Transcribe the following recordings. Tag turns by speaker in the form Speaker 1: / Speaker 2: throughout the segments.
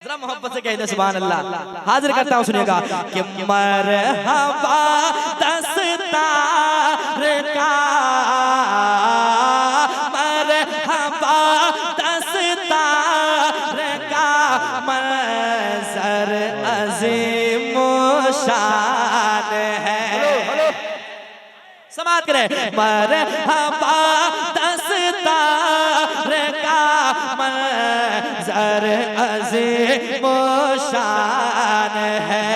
Speaker 1: जरा मोहब्बत से कहते सुभान अल्लाह। हाजिर करता हूँ, सुनिएगा कि मरहबा दस्तार का, मरहबा दस्तार का मंजर अज़ीम शान है। समात करें। मरहबा दस्तार का मंजर अज़ीम शान है।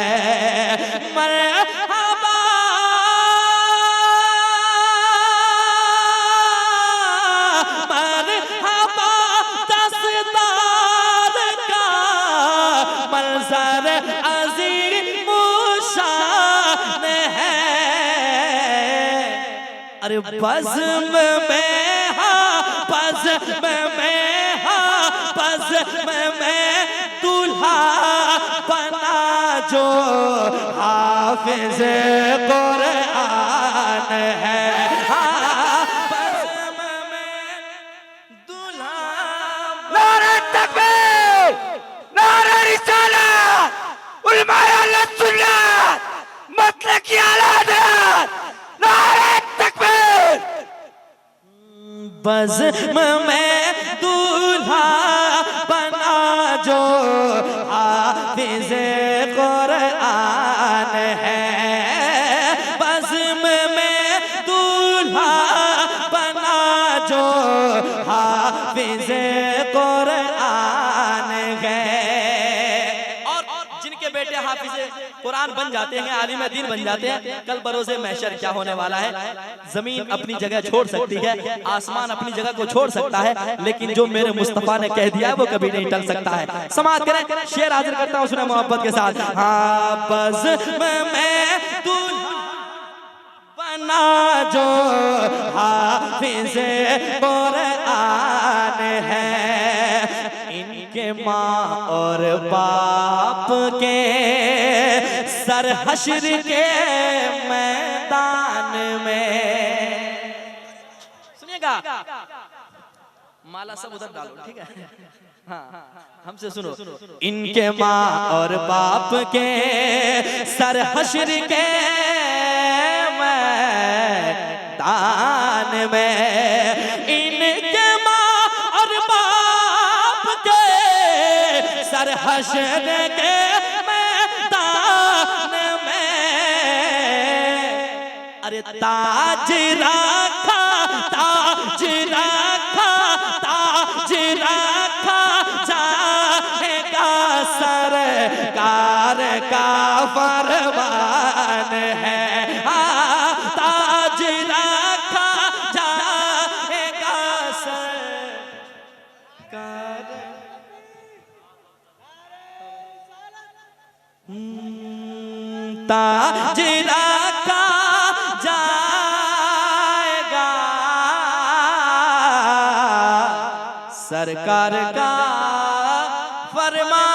Speaker 1: मरहबा मरहबा दस्तार का मंजर अज़ीम शान है। अरे बज़्म में बज़्म में दूल्हा बना जो हाफिज़ कुरान है। बज़्म में दूल्हा,
Speaker 2: नारे तकबीर, नारे रिसालत, उलमाए अहले सुन्नत, मसलकी आला हज़रत, नारे तकबीर।
Speaker 1: बज़्म में दूल्हा बना जो हाफिज़ कुरान है। बज़्म में दूल्हा बना जो हाफिज़ कुरान है। और जिनके बेटे हाफिज़ कुरान बन जाते हैं, आलिम दीन बन जाते हैं, कल बरोज़े महशर क्या होने वाला है? जमीन अपनी जगह छोड़ सकती है, आसमान अपनी जगह को छोड़ सकता है, लेकिन जो मेरे मुस्तफा ने कह दिया वो कभी नहीं टल सकता है। समाअत करें, शेर हाजिर करता हूँ, सुना मोहब्बत के साथ। हाँ, बज़्म में दूल्हा बना जो हाफिज़ कुरान है। इनके माँ और बाप के सर हश्र के मैदान में, सुनिएगा, माला सब उधर डालो, ठीक है? हाँ, हमसे सुनो। इनके माँ और बाप के सर हश्र के मैदान में, इनके माँ और बाप के सर हश्र के मैदान में, अरे ताज रखा, ताज रखा, ताज रखा जाएगा, सरकार का फरमान है। ताज रखा जाएगा, सरकार, ताज रखा जाएगा, सरकार का फरमान